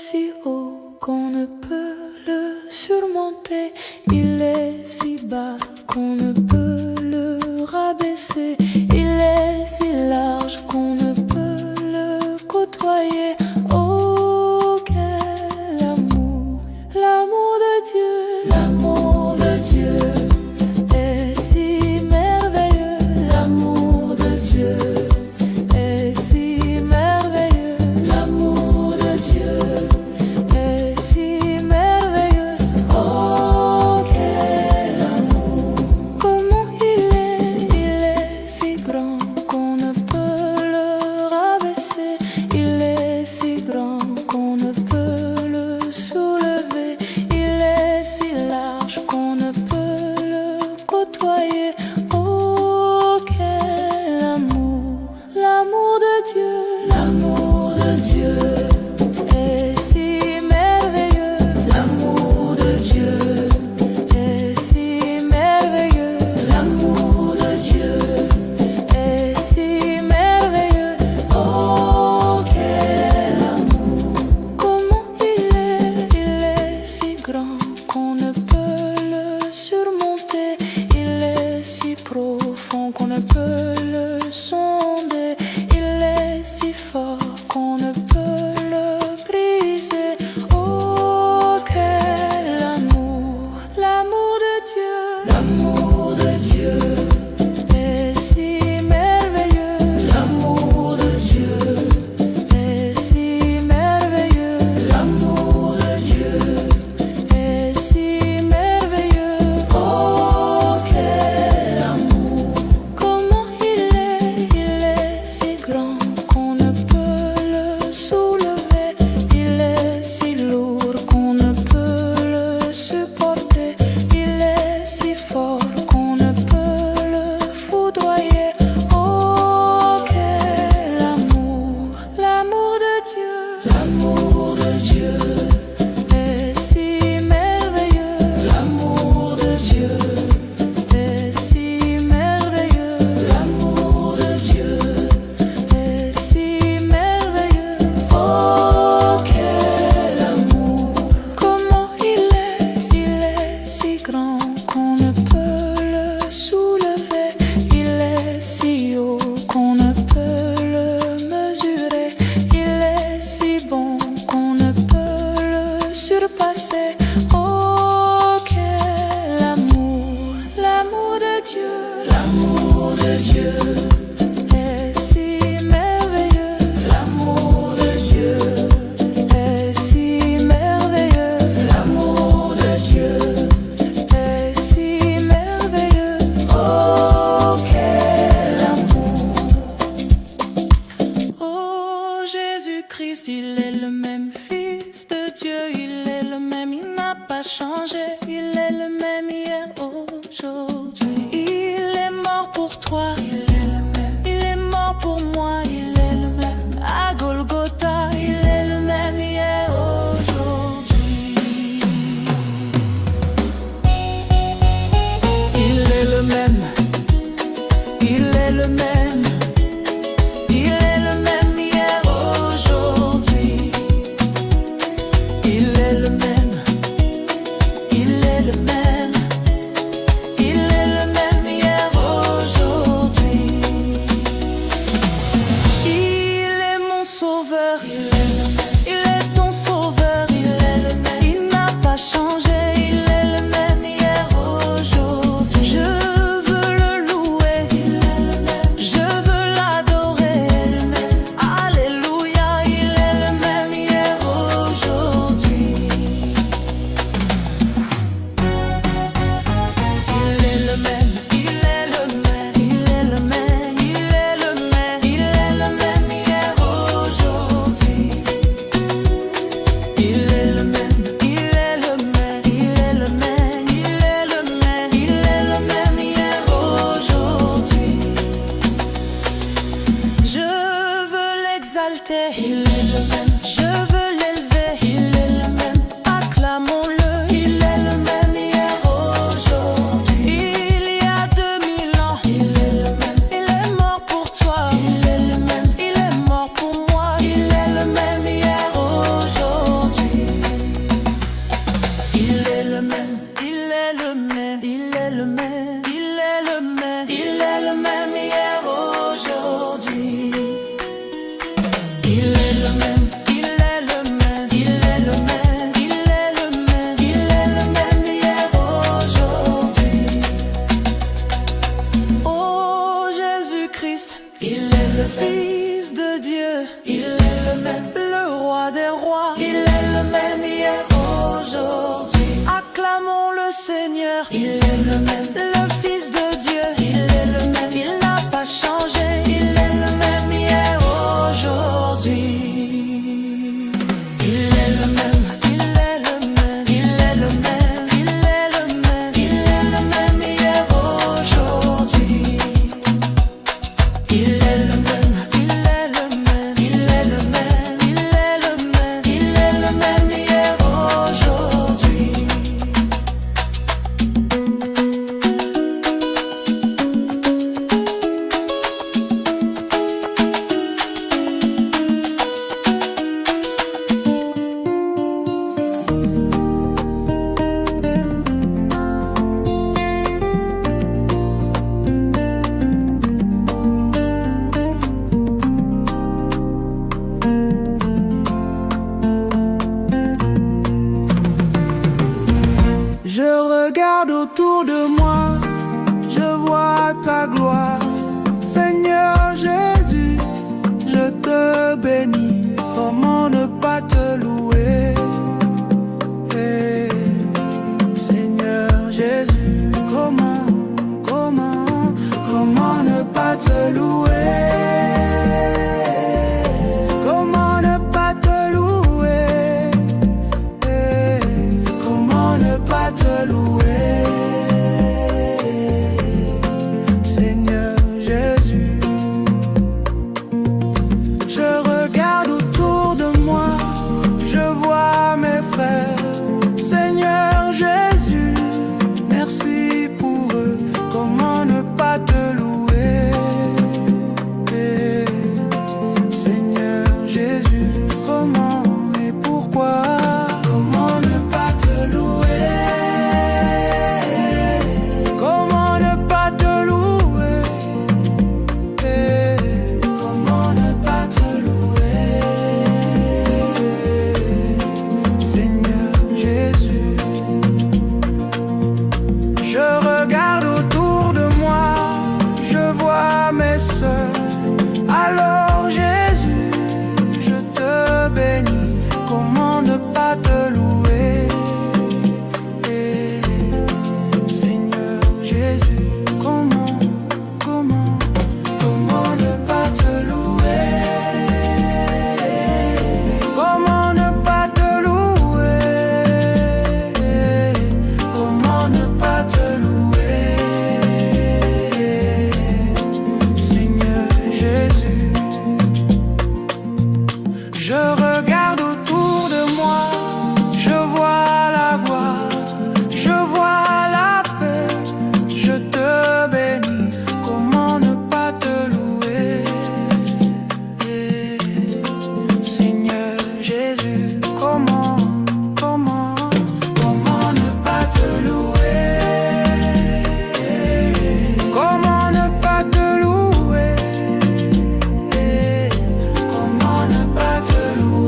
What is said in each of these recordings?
si haut qu'on ne peut le surmonter. Il est si bas qu'on ne peut le rabaisser. Il est si large qu'on ne peut le côtoyer. Oh, quel amour, l'amour de Dieu, l'amour de Dieu est si merveilleux. L'amour de Dieu est si merveilleux. L'amour de Dieu est si merveilleux. Oh, quel amour, comment il est si grand qu'on ne peut le rabaisser. Il est si grand qu'on ne peut le soulever. Il est si large qu'on ne peut le côtoyer. Oh, quel amour, l'amour de Dieu, l'amour de Dieu est si merveilleux. L'amour de Dieu est si merveilleux. L'amour de Dieu est si merveilleux. Oh, quel amour, comment il est si grand qu'on ne peut le surmonter. Il est si profond qu'on ne peut le sonder. Il est si fort qu'on ne peut le briser. Oh, quel amour, l'amour de Dieu, l'amour de Dieu est si merveilleux. L'amour de Dieu est si merveilleux. L'amour de Dieu est si merveilleux. Oh, quel amour, comment il est si grand qu'on ne peut le soulever. Il est si lourd qu'on ne peut le supporter. Il est si fort qu'on ne peut le foudroyer. Oh, quel amour, l'amour de Dieu, l'amour de Dieu est si merveilleux. L'amour de Dieu est si merveilleux. L'amour de Dieu est si merveilleux. Oh, quel amour, comment il est si grand qu'on ne peut le soulever. Il est si haut qu'on ne peut le mesurer. Il est si bon qu'on ne peut le surpasser. Oh, quel amour, l'amour de Dieu, l'amour de Dieu est si merveilleux. L'amour de Dieu est si merveilleux. L'amour de Dieu est si merveilleux. Oh, quel amour. Oh, Jésus-Christ, il est le même Fils de Dieu. Il est le même, il n'a pas changé. Il est le même hier, aujourd'hui. Il est mort pour toi. Il est le même. Il est mort pour moi. Il est le même. À Golgotha, il est le même hier, aujourd'hui. Il est le même. Il est le même. Il est le même hier, aujourd'hui. Il est le même. Il est le même. Il est le même hier, aujourd'hui. Il est mon sauveur. Il est le même. Il est ton sauveur. Il est le même. Il n'a pas changé. Il est le même hier, aujourd'hui. Je veux le louer. Il est le même. Je veux l'adorer. Il est le même. Alléluia. Il est le même hier, aujourd'hui. Il est le même. Il est le même. Il est le même. Il est le même. Il est le même hier, aujourd'hui. Il est le même. Il est le même. Il est le même. Il est le même. Il est le même hier, aujourd'hui. Je veux l'exalter. Il est le même. Je veux l'élever. Il est le même. Acclamons-le. Il est le même hier, aujourd'hui. Il y a 2000 ans. Il est le même. Il est mort pour toi. Il est le même. Il est mort pour moi. Il est le même hier, aujourd'hui. Fils de Dieu. Il est le même, le roi des rois. Il est le même hier, aujourd'hui. Acclamons le Seigneur. Il est le même, le Fils de Dieu. Il est le même, il n'a pas changé. Il est le même hier, aujourd'hui. Il est le même, il est le même, il est le même, il est le même, il est le même hier, aujourd'hui. Il est le même, il est le même, il est le même, il est le même, il est le même hier, aujourd'hui. Je regarde autour de moi, je vois ta gloire. Seigneur Jésus, je te bénis. Comment ne pas te louer? Eh, Seigneur Jésus, comment ne pas te louer? Comment ne pas te louer? Eh, comment ne pas te louer? Seigneur Jésus, je regarde autour de moi, je vois mes frères. Seigneur Jésus, merci pour eux. Comment ne pas te louer? Eh, Seigneur Jésus, comment et pourquoi? Comment ne pas te louer? Comment ne pas te louer? Eh, comment ne pas te louer? Seigneur Jésus, je regarde autour de moi, je vois mes sœurs. Alors Jésus, je te bénis. Comment ne pas te louer? Eh, Seigneur Jésus, comment ne pas te louer? Comment ne pas te louer? Comment ne pas te louer? Seigneur Jésus, je regarde autour de moi, je vois la gloire, je vois la paix, je te bénis. Comment ne pas te louer? Seigneur Jésus, comment ne pas te louer? Comment ne pas te louer? Comment ne pas te louer?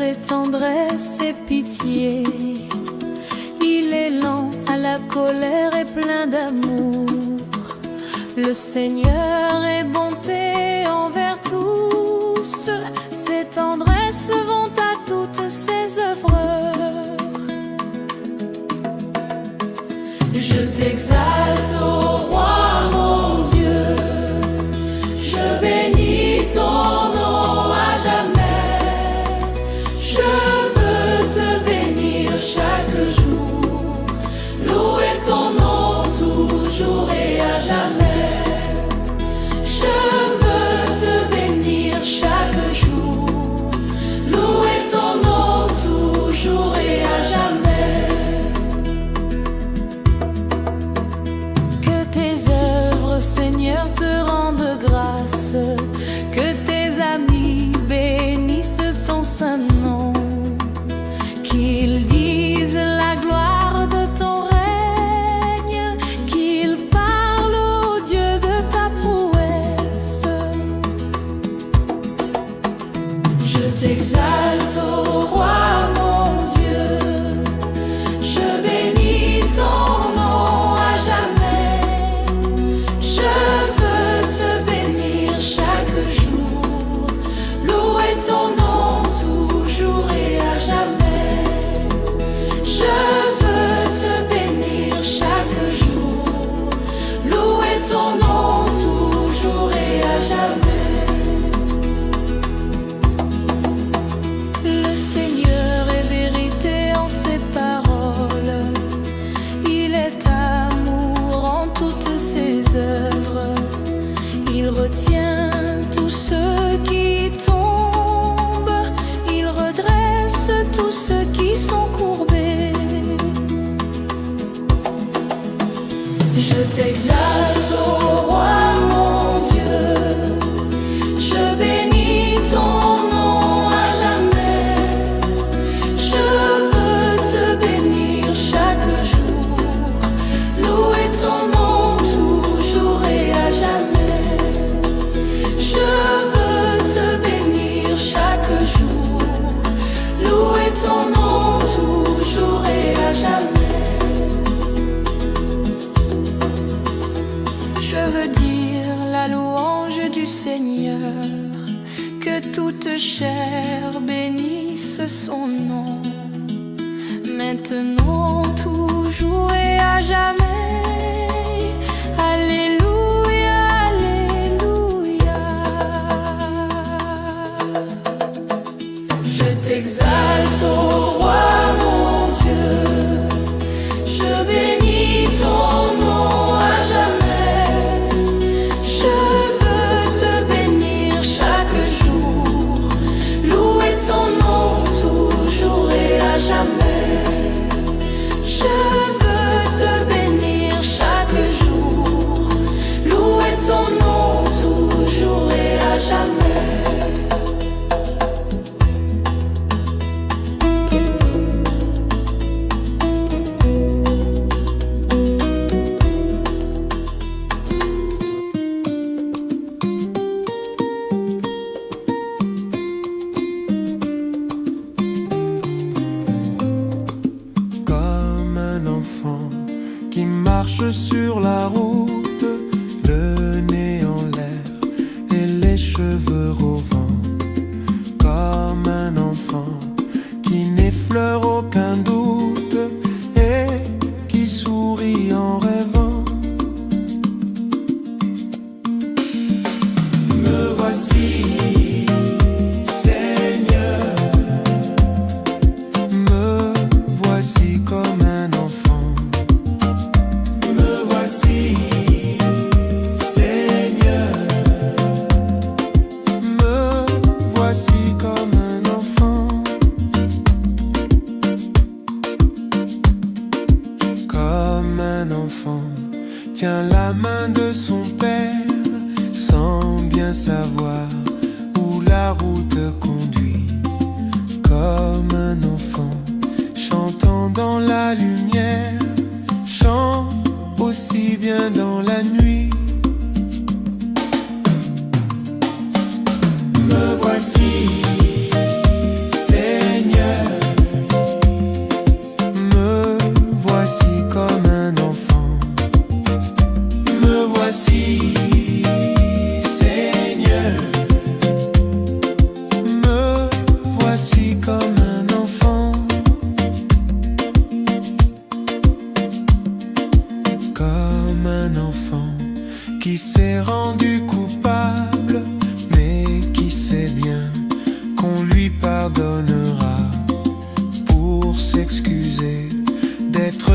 est tendresse et pitié. Il est lent à la colère et plein d'amour. Le Seigneur est bonté envers tous. Ses tendresses vont à toutes ses œuvres. Je t'exalte, ô roi mon Dieu. Je bénis ton nom à jamais. Je veux te bénir chaque jour. Louer ton nom toujours et à jamais. Je veux te bénir chaque jour. Louer ton nom toujours et à jamais. Que tes œuvres, Seigneur, te rendent grâce. Que tes amis bénissent ton saint nom. Qu'ils disent la gloire de ton règne. Qu'ils parlent au Dieu de ta prouesse. Je t'exalte, ô roi mon Dieu. Je bénis ton nom à jamais. Je veux te bénir chaque jour. Louer ton nom toujours et à jamais. Je veux te bénir chaque jour. Louer ton nom toujours et à jamais. Le Seigneur est vérité en ses paroles. Il est amour en toutes ses œuvres. Il retient tous ceux qui tombent. Il redresse tous ceux qui sont courbés. Je t'exalte, ô roi mon Dieu. Je bénis ton nom à jamais. Je veux te bénir chaque jour. Louer ton nom toujours et à jamais. Je veux te bénir chaque jour. Louer ton nom toujours et à jamais. Je veux dire la louange du Seigneur. Que toute chair bénisse son nom. Maintenant, toujours et à jamais. Alléluia, alléluia. Je t'exalte, ô roi mon Dieu. Je bénis ton nom à jamais. Je veux te bénir chaque jour. Louer ton nom toujours et à jamais. Je veux te bénir chaque jour. Louer ton nom toujours et à jamais. Comme un enfant qui marche sur la route, le nez en l'air et les cheveux au vent. Comme un enfant qui n'effleure aucun doute et qui sourit en rêvant. Me voici, Seigneur. Me voici comme un enfant. Me voici.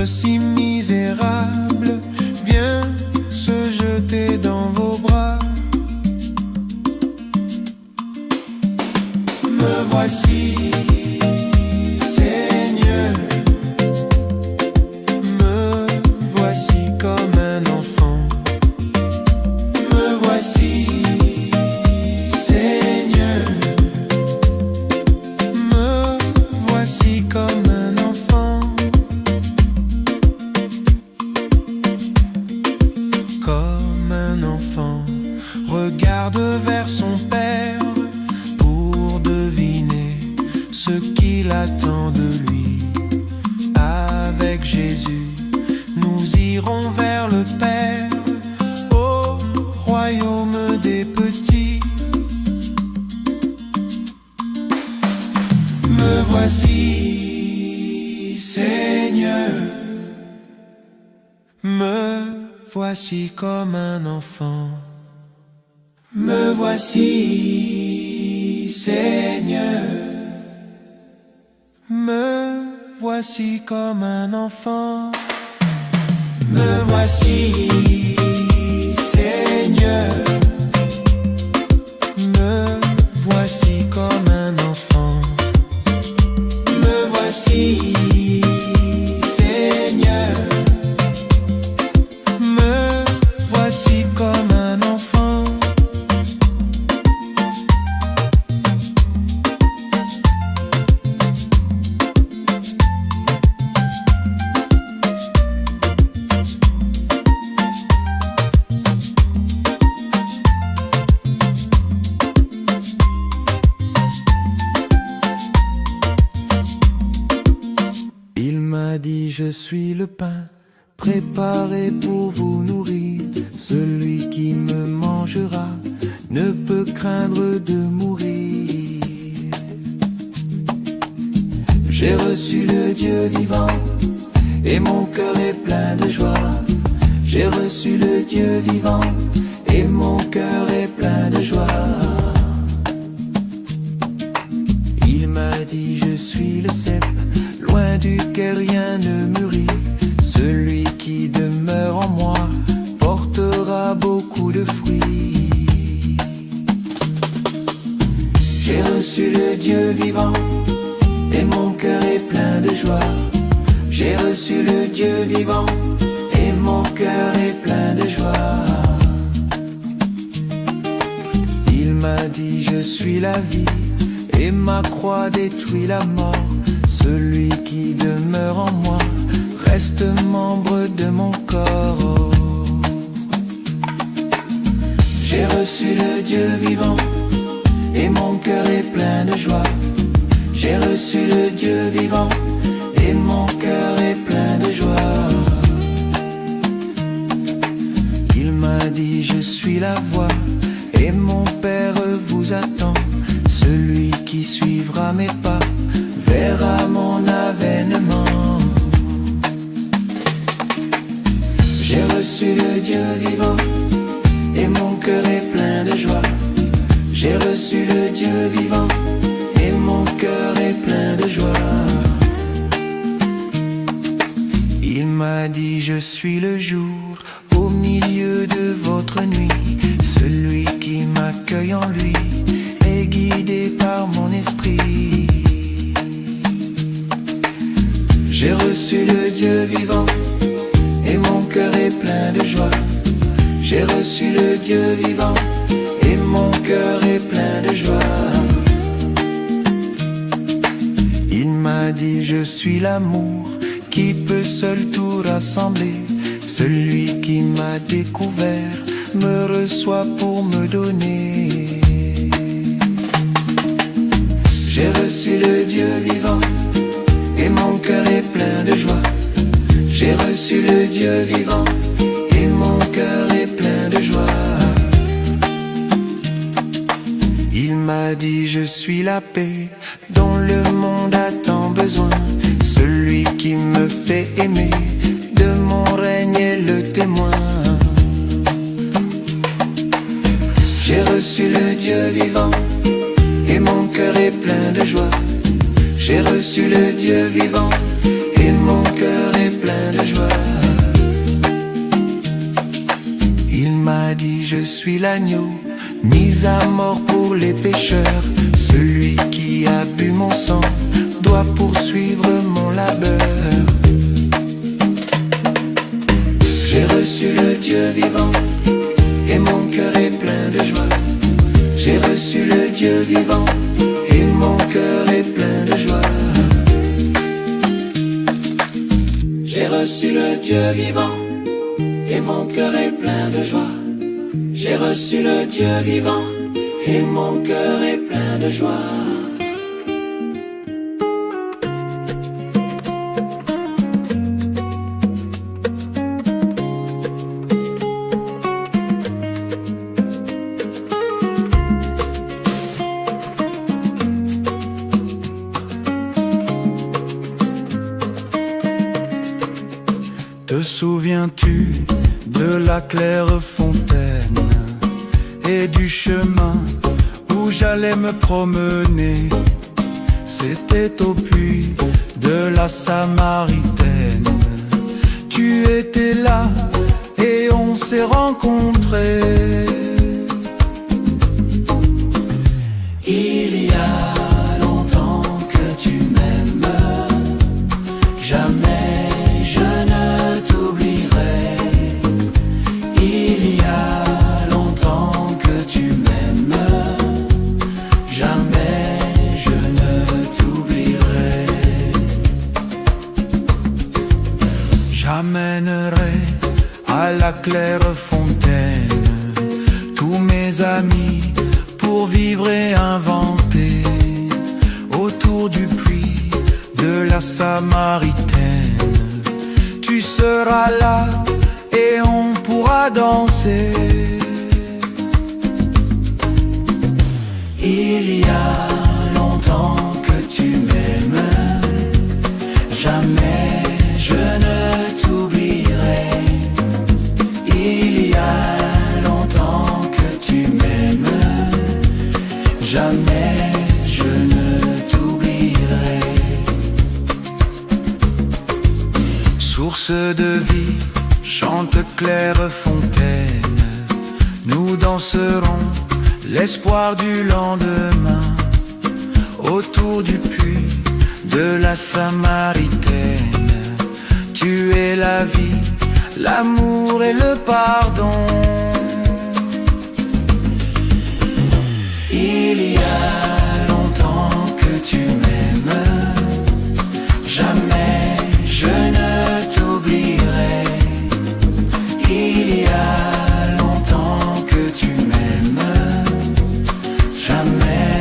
être si misérable vient se jeter dans vos bras. Me voici, Seigneur, me voici comme un enfant. Me voici, Seigneur, me voici comme un enfant. Comme un enfant, regarde vers son Père pour deviner ce qu'il attend de lui. Avec Jésus, nous irons vers le Père, au royaume des petits. Me voici, Seigneur, me voici comme un enfant. Me voici, Seigneur, me voici comme un enfant. Me voici, Seigneur, me voici comme un enfant. Me voici, Seigneur, me voici comme un enfant. Il m'a dit, je suis le pain préparé pour vous nourrir. Celui qui me mangera ne peut craindre de mourir. J'ai reçu le Dieu vivant et mon cœur est plein de joie. J'ai reçu le Dieu vivant et mon cœur est plein de joie. Il m'a dit, je suis le cep, loin duquel rien ne mûrit. Celui qui demeure en moi portera beaucoup de fruits. J'ai reçu le Dieu vivant et mon cœur est plein de joie. J'ai reçu le Dieu vivant et mon cœur est plein de joie. Il m'a dit, je suis la vie et ma croix détruit la mort. Celui qui demeure en moi reste membre de mon corps. J'ai reçu le Dieu vivant et mon cœur est plein de joie. J'ai reçu le Dieu vivant et mon cœur est plein de joie. Il m'a dit, je suis la voie et mon Père vous attend. Celui qui suivra mes pas verra mon avènement. J'ai reçu le Dieu vivant et mon cœur est plein de joie. J'ai reçu le Dieu vivant et mon cœur est plein de joie. Il m'a dit, je suis le jour au milieu de votre nuit. Celui qui m'accueille en lui est guidé par mon esprit. J'ai reçu le Dieu vivant et mon cœur est plein de joie. J'ai reçu le Dieu vivant et mon cœur est plein de joie. Il m'a dit, je suis l'amour qui peut seul tout rassembler. Celui qui m'a découvert me reçoit pour me donner. J'ai reçu le Dieu vivant et mon cœur est plein de joie. J'ai reçu le Dieu vivant et mon cœur est plein de joie. Il m'a dit, je suis la paix dont le monde a tant besoin. Celui qui me fait aimer, de mon règne est le témoin. J'ai reçu le Dieu vivant et mon cœur est plein de joie. J'ai reçu le Dieu vivant et mon cœur est plein de joie. Il m'a dit je suis l'agneau, mis à mort pour les pécheurs. Celui qui a bu mon sang doit poursuivre mon labeur. J'ai reçu le Dieu vivant et mon cœur est plein de joie. J'ai reçu le Dieu vivant et mon cœur est plein de joie. J'ai reçu le Dieu vivant et mon cœur est plein de joie. J'ai reçu le Dieu vivant et mon cœur est plein de joie. Te souviens-tu de la claire fontaine et du chemin où j'allais me promener? C'était au puits de la Samaritaine. Tu étais là et on s'est rencontrés. Il y a longtemps que tu m'aimes, jamais je ne t'oublierai. Il y a longtemps que tu m'aimes, jamais je ne t'oublierai. J'amènerai à la claire fontaine tous mes amis pour vivre et inventer autour du puits de la Samaritaine. Tu seras là et on pourra danser. Il y a longtemps que tu m'aimes, jamais je ne t'oublierai. Il y a longtemps que tu m'aimes, jamais je ne t'oublierai. Source de vie, chante claire fontaine, nous danserons l'espoir du lendemain autour du puits de la Samaritaine. Tu es la vie, l'amour et le pardon. Il y a longtemps que tu m'aimes, jamais je ne t'oublierai. Il y a longtemps que tu m'aimes, jamais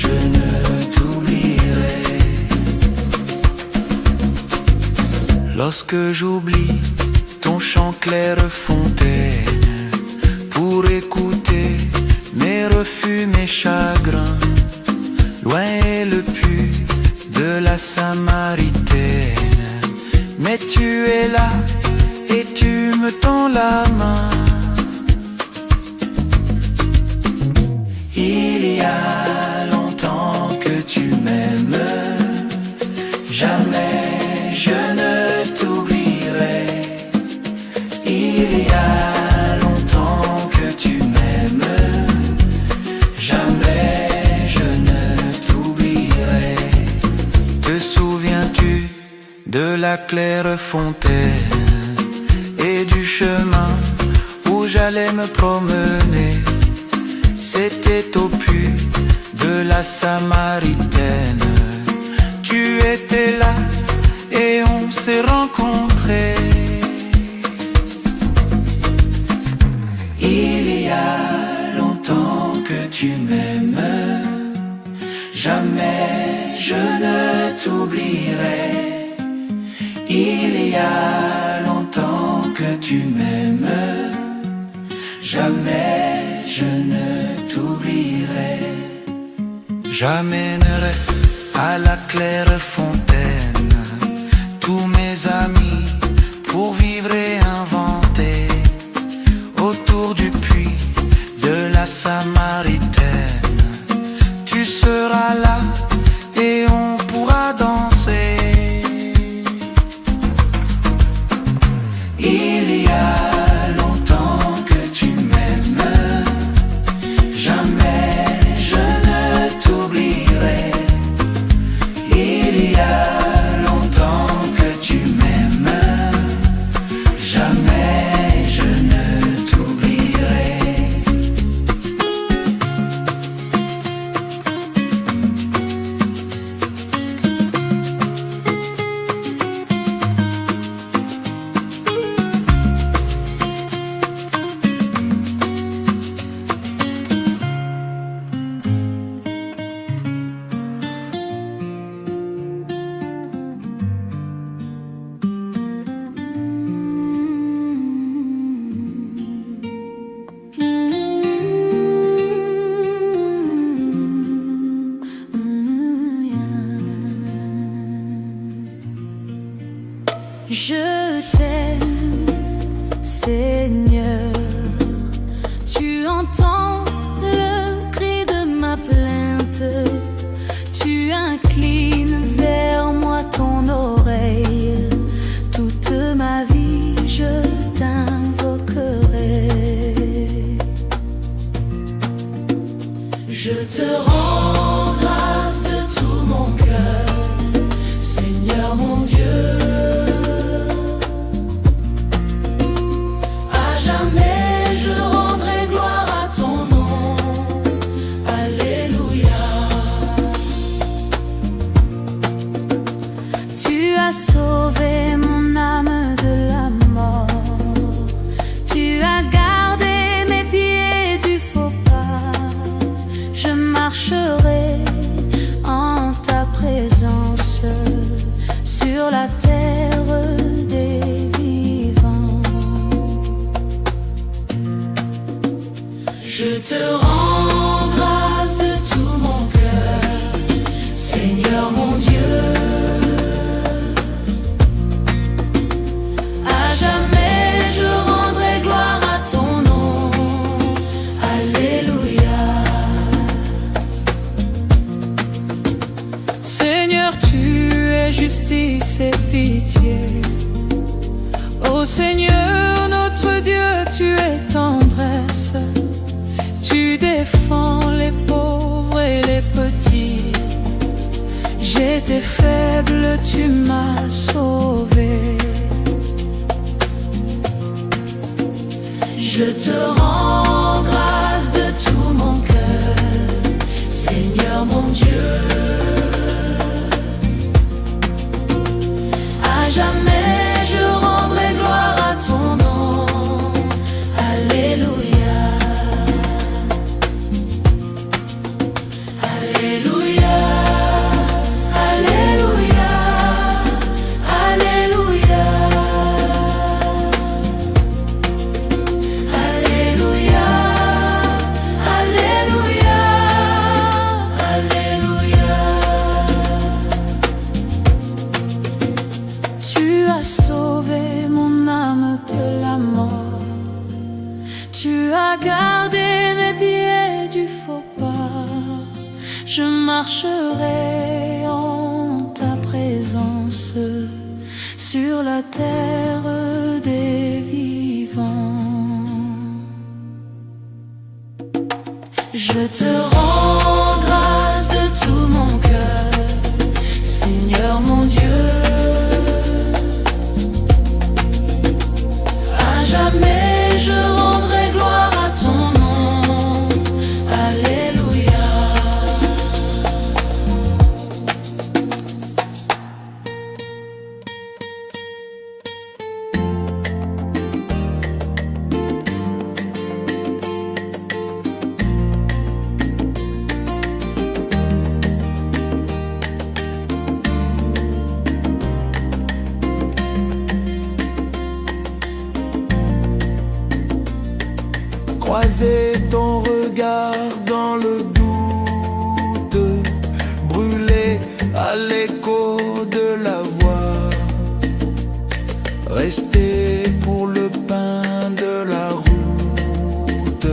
je ne t'oublierai. Lorsque j'oublie ton chant clair fontaine pour écouter mes refus, mes chagrins, loin est le puits de la Samaritaine. Mais tu es là et tu me tends la main. Il y a longtemps que tu m'aimes, jamais je ne t'oublierai. Il y a longtemps que tu m'aimes, jamais je ne t'oublierai. Te souviens-tu de la claire fontaine et du chemin où j'allais me promener? C'était au puits de la Samaritaine. Tu étais là et on s'est rencontrés. Il y a longtemps que tu m'aimes, jamais je ne t'oublierai. Il y a longtemps que tu m'aimes, jamais je ne t'oublierai. J'amènerai à la claire fontaine tous mes amis pour vivre et inventer autour du puits de la Samaritaine. Tu seras là et on pourra danser. y a longtemps que tu m'aimes, jamais je ne t'oublierai. Je t'aime, Seigneur, tu entends le cri de ma plainte, tu inclines vers moi ton oreille, toute ma vie je t'invoquerai. Je te rends grâce de tout mon cœur, Seigneur mon Dieu. Sauvé mon âme de la mort, tu as gardé mes pieds du faux pas. Je marcherai en ta présence sur la terre des vivants. Je te rends grâce de tout mon cœur, Seigneur mon Dieu. Justice et pitié. Ô Seigneur notre Dieu, tu es tendresse. Tu défends les pauvres et les petits. J'étais faible, tu m'as sauvé. Je te rends grâce de tout mon cœur, Seigneur mon Dieu. Jamais je rendrai gloire à ton nom. Alléluia. Alléluia. Alléluia. Alléluia. Alléluia. Alléluia. Alléluia. Tu as sauvé mon âme de la mort. Tu as gardé mes pieds du faux pas. Je marcherai en ta présence sur la terre des vivants. Je te rends grâce de tout mon cœur, Seigneur mon Dieu. Jamais je rendrai gloire à ton nom. Alléluia. Croiser ton regard dans le doute, brûler à l'écho de la voix, rester pour le pain de la route,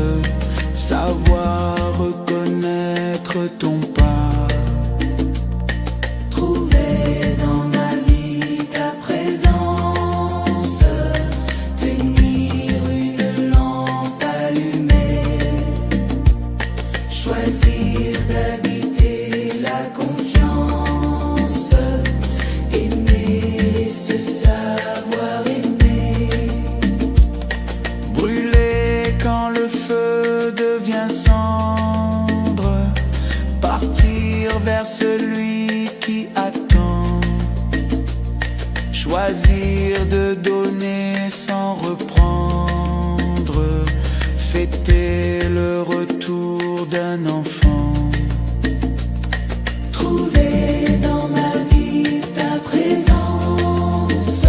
savoir reconnaître ton pas. Trouver dans ma vie ta présence, tenir une lampe allumée, choisir d'habiter la confiance choisir de donner sans reprendre, fêter le retour d'un enfant. Trouver dans ma vie ta présence,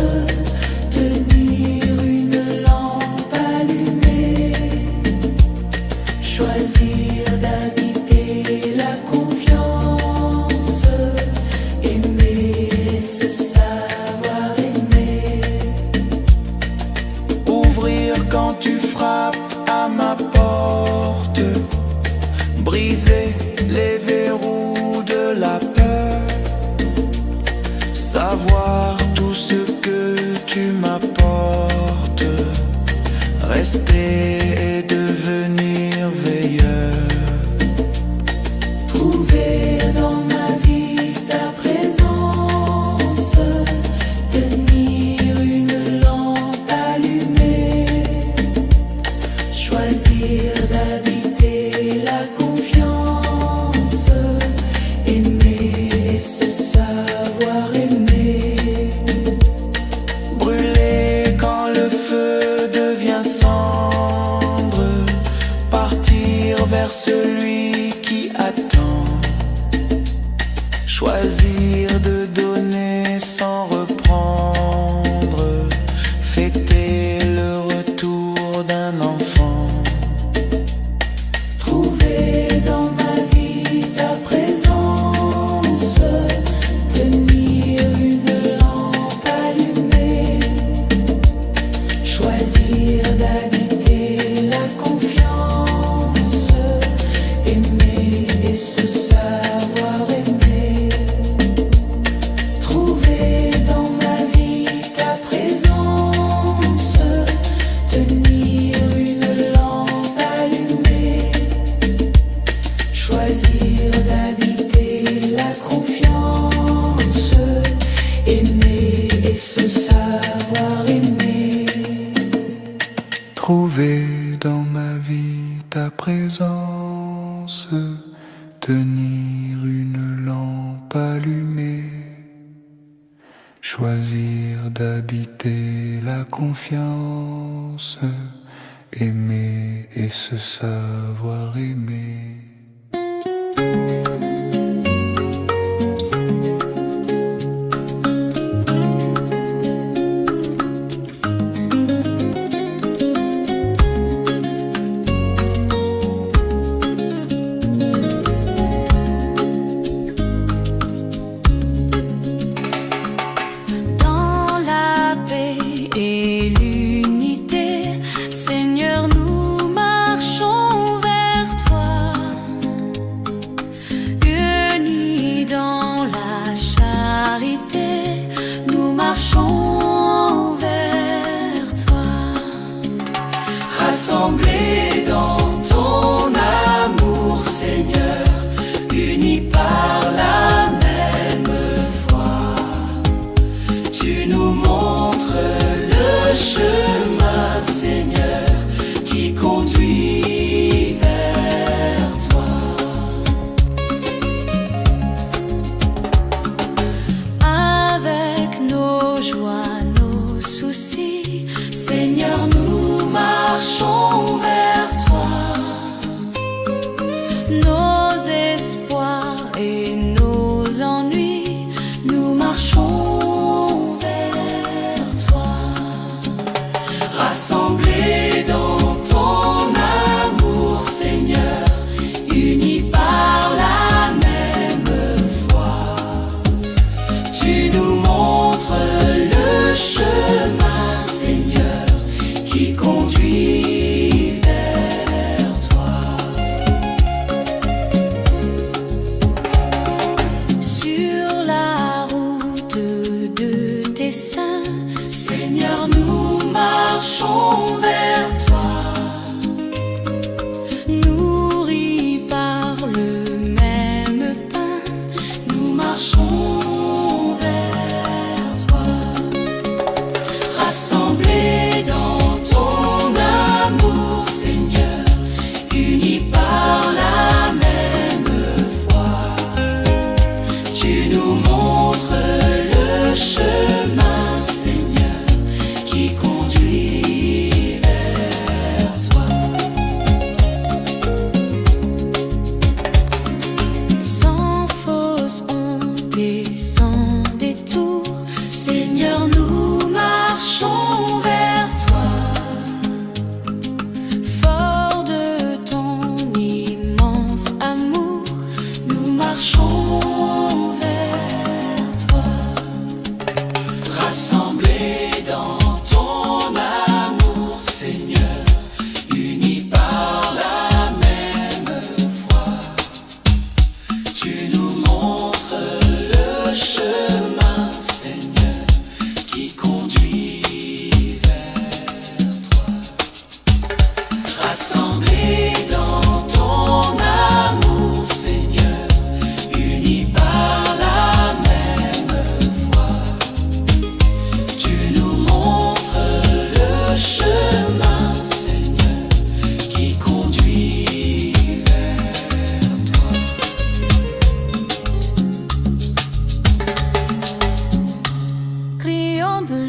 tenir une lampe allumée, choisir d'habiter la confiance, aimer se savoir aimer. Ouvrir quand tu frappes à ma porte, briser les verrous de la peur, savoir tout ce que tu m'apportes, rester et devenir veilleur. Trouver dans ma vie ta présence, tenir une lampe allumée, choisir d'habiter la confiance, aimer et se savoir aimer. Brûler quand le feu devient cendre, partir vers celui qui attend, choisir de donner sans reprendre, fêter le retour d'un enfant. Trouver dans ma vie ta présence, tenir une lampe allumée, choisir d'habiter la confiance, aimer et se savoir aimer. Trouver dans ma vie ta présence, tenir une lampe allumée, choisir d'habiter la confiance, aimer et se savoir aimer. Trouver dans ma vie ta présence, tenir une lampe allumée, choisir d'habiter la confiance, aimer et se savoir aimer. Dans la paix et l'unité, Seigneur, nous marchons vers toi. Unis dans la charité, nous marchons vers toi. Rassemblés dans ton amour, Seigneur, unis par la même foi, tu nous montres le chemin, Seigneur, qui conduit vers toi. Avec nos joies, nos soucis, Seigneur, nous marchons vers toi. Nos espoirs et nos ennuis, nous marchons vers toi. Rassemblés dans ton amour, Seigneur, unis par la même foi, tu nous montres le chemin, Seigneur, qui conduit vers toi. Sur la route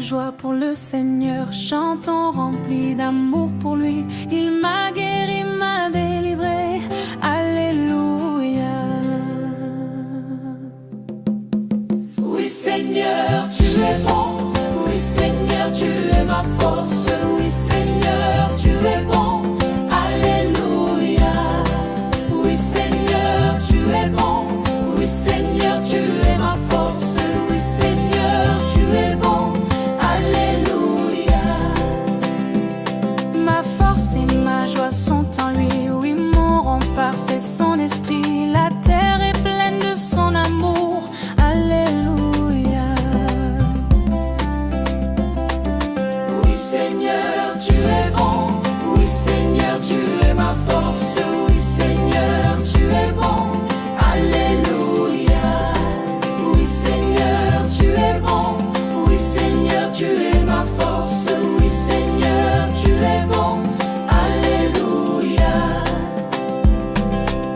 joie pour le Seigneur, chantons remplis d'amour pour lui. Il m'a guéri, m'a délivré, alléluia. Oui Seigneur, tu es bon. Oui Seigneur, tu es ma force. Oui Seigneur, tu es bon. Alléluia. Oui Seigneur, tu es bon. Oui Seigneur, tu es ma force. Oui Seigneur, tu es bon. Alléluia. Ma force et ma joie sont en lui. Oui, mon rempart, c'est son esprit. La terre est pleine de son amour. Alléluia. Oui Seigneur, tu es bon. Oui Seigneur, tu es ma force. Oui Seigneur, tu es bon. Alléluia. Oui Seigneur, tu es bon. Oui Seigneur, tu es ma force. Oui Seigneur, tu es bon. Alléluia.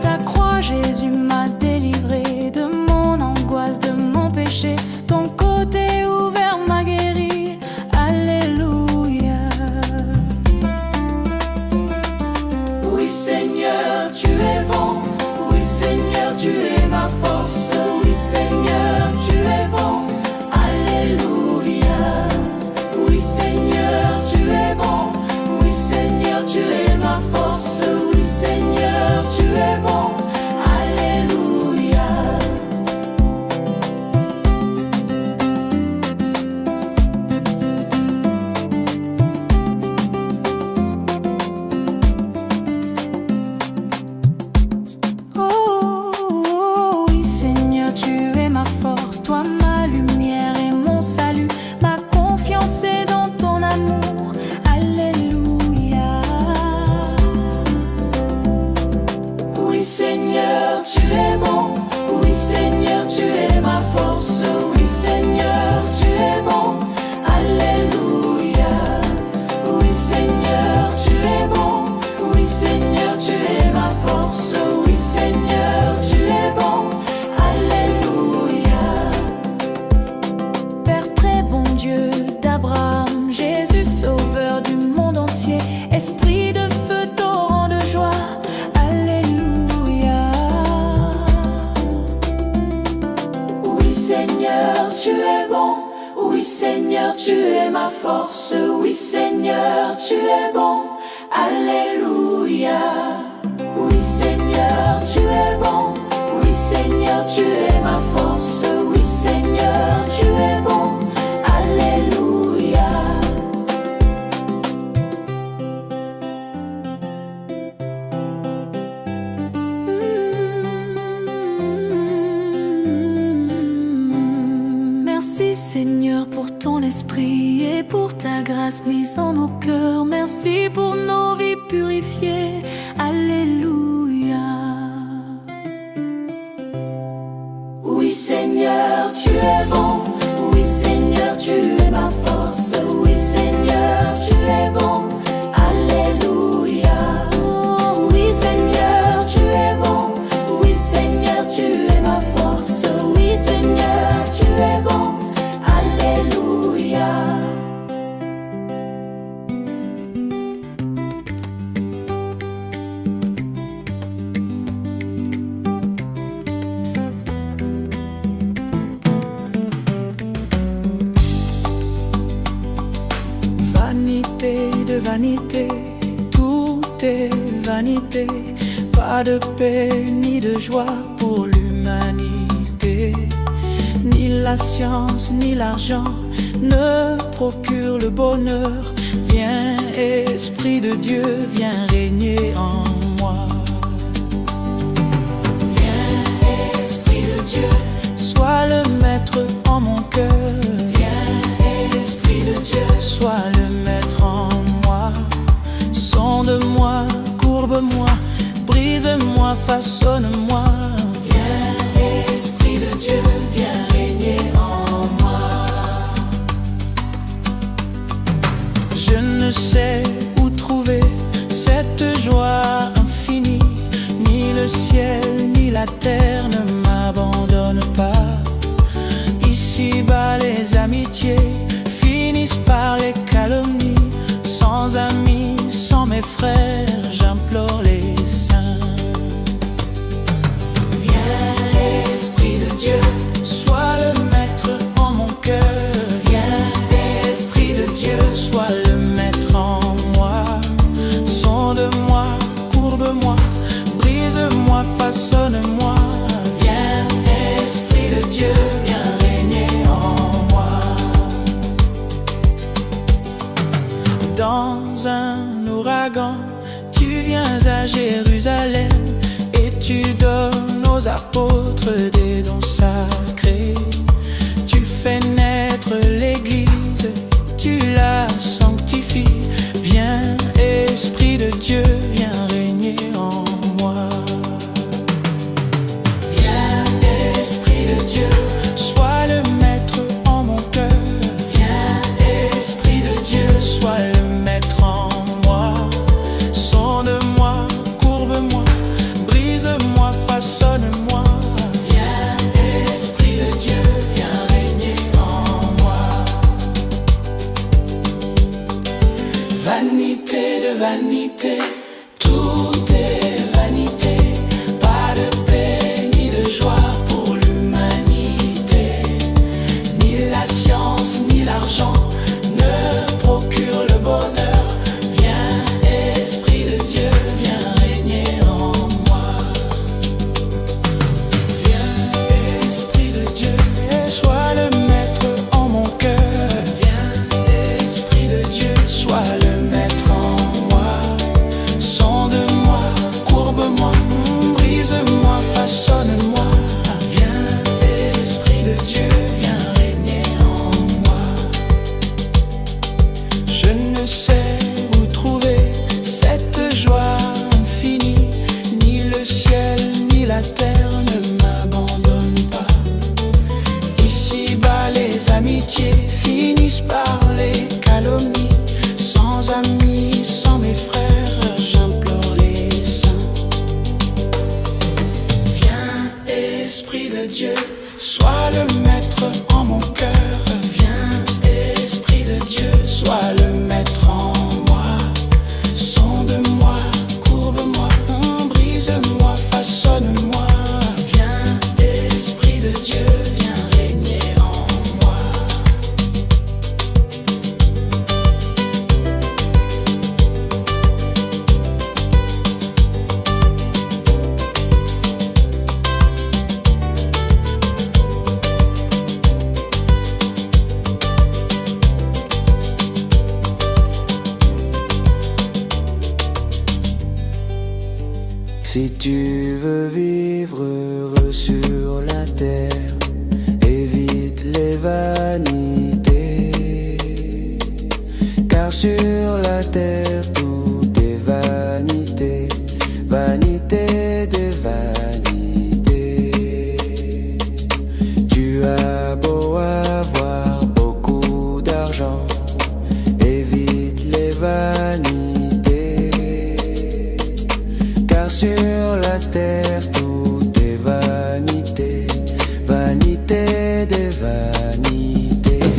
Ta croix, Jésus, m'a délivré de mon angoisse, de mon péché. Ton côté ouvert m'a guéri. Alléluia. Oui Seigneur, tu es bon. Oui Seigneur, tu es ma force. Oui Seigneur, tu es bon. Alléluia. Oui Seigneur, tu es bon. Oui Seigneur, tu es ma force. Oui Seigneur, tu es bon. Alléluia. Oh, oui Seigneur, tu es ma force, toi ma lumière et mon salut. Ma confiance est dans ton amour. Alléluia. Oui Seigneur, tu es bon. Oui Seigneur, tu es ma force. Oui Seigneur, tu es bon. Alléluia. Oui Seigneur, tu es bon. Oui Seigneur, tu es ma force. Oui Seigneur, tu es bon. Alléluia. Père très bon Dieu d'Abraham, Jésus sauveur du monde entier, esprit de feu, torrent de joie. Alléluia. Oui Seigneur, tu es bon. Oui Seigneur, tu es ma force. Oui Seigneur, tu es bon. Alléluia. Oui Seigneur, tu es bon. Oui Seigneur, tu es ma force. Oui Seigneur, tu es bon. Alléluia. Merci Seigneur pour ton esprit et pour ta grâce mise en nos cœurs. Merci pour nos vies purifiées. Alléluia. Oui Seigneur, tu es bon. Oui Seigneur, tu es ma force. Oui Seigneur, tu es bon. Alléluia. Oui Seigneur, tu es bon. Oui Seigneur, tu es ma force. Oui Seigneur, tu es bon. Alléluia. Vanité de vanité, tout est vanité. Pas de paix ni de joie pour l'humanité. Ni la science ni l'argent ne procurent le bonheur. Viens Esprit de Dieu, viens régner en moi. Viens Esprit de Dieu, Sois le maître en mon cœur. viens Esprit de Dieu, Sois le maître en moi. Sonde-moi, courbe-moi, brise-moi, façonne-moi. viens Esprit de Dieu, viens régner en moi. Je ne sais où trouver cette joie infinie. Ni le ciel ni la terre ne m'abandonnent pas. Ici-bas les amitiés finissent finissent par les calomnies. Sans amis, sans mes frères, j'implore les saints. Viens, Esprit de Dieu, Sois le maître en mon cœur. viens, Esprit de Dieu, Sois le maître en moi. Sonde-moi, courbe-moi, brise-moi, façonne-moi. viens, Esprit de Dieu, viens régner en moi. Dans un ouragan, tu viens à Jérusalem et tu donnes aux apôtres des dons sacrés. Tu fais naître l'Église, tu la sanctifies. Viens, Esprit de Dieu, viens régner en moi. Viens, Esprit de Dieu, Sois le maître en mon cœur. viens, Esprit de Dieu, Sois le maître en moi. Sonde-moi, courbe-moi, brise-moi, façonne-moi. viens, Esprit de Dieu, viens régner en moi. Vanité de vanité, tout est vanité. Pas de paix ni de joie pour l'humanité. Ni la science ni l'argent ne procurent le bonheur. Viens, Esprit de Dieu, viens régner en moi. Viens, Esprit de Dieu, Sois le maître en mon cœur. viens, Esprit de Dieu, Sois le maître en moi. Sonde-moi, courbe-moi, brise-moi, façonne-moi. viens, Esprit de Dieu, viens régner en moi. Je ne sais où trouver cette joie infinie. Ni le ciel ni la terre ne m'abandonnent pas. Ici-bas les amitiés finissent par les calomnies. Sans amis, sans mes frères, j'implore les saints. Viens, Esprit de Dieu, Sois le maître en mon cœur. viens, Esprit de Dieu, Sois le maître en moi. Sonde-moi, courbe-moi, brise-moi, façonne-moi. viens, Esprit de Dieu, viens régner en moi. Si tu veux vivre heureux sur la terre, évite les vanités. Car sur la terre tout est vanité, vanité des vanités. Tu as beau avoir beaucoup d'argent, évite les vanités. Car sur la terre tout est vanité, vanité des vanités.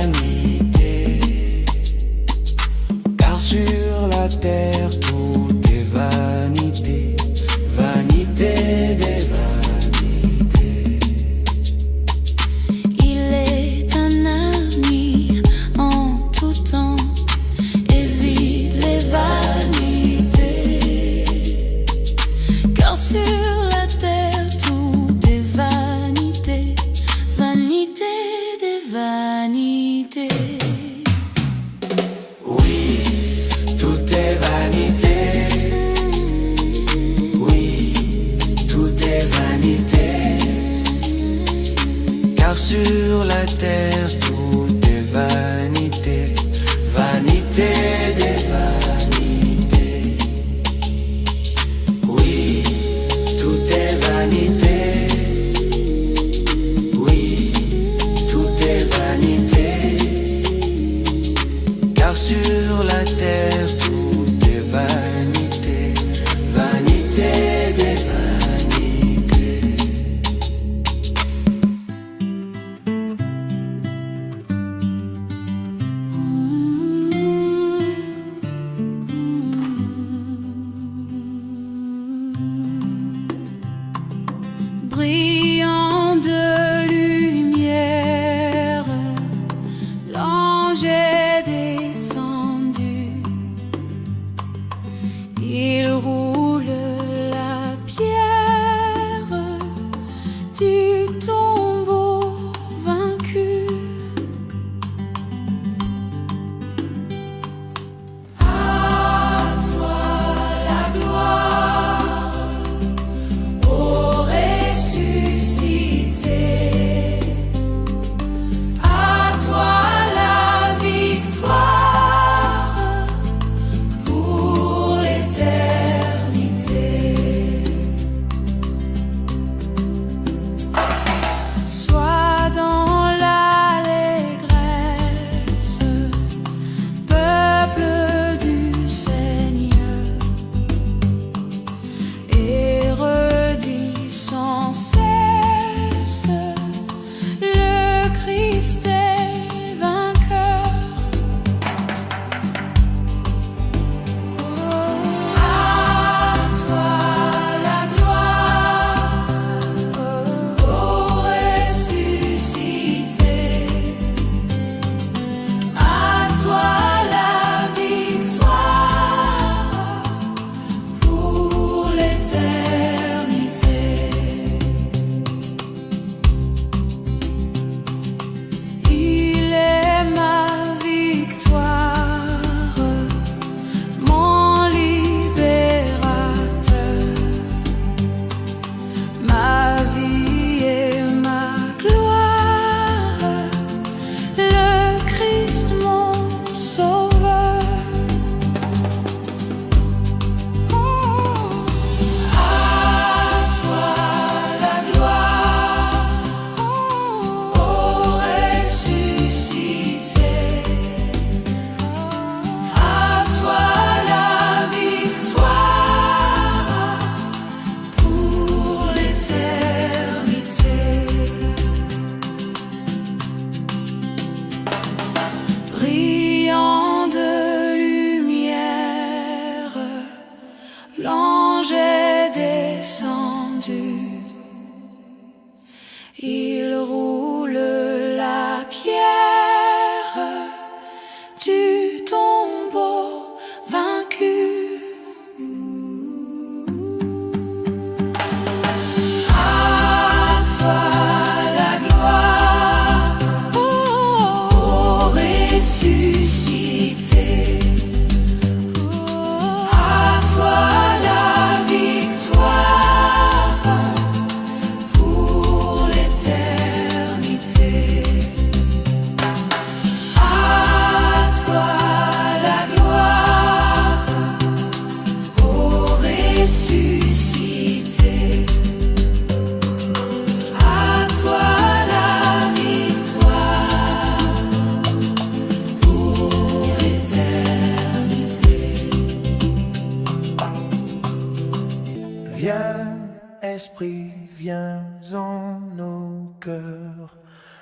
vanité. Car sur la terre tout est vanité, vanité des vanités. Il est un ami en tout temps, évite les vanités. Car sur la terre tout est vanité, vanité des vanités. Oui, tout est vanité. Oui, tout est vanité. Car sur la terre tout est vanité, vanité des vanités. Oui, tout est vanité. Oui, tout est vanité. Car sur la terre tout est vanité, vanité des vanités.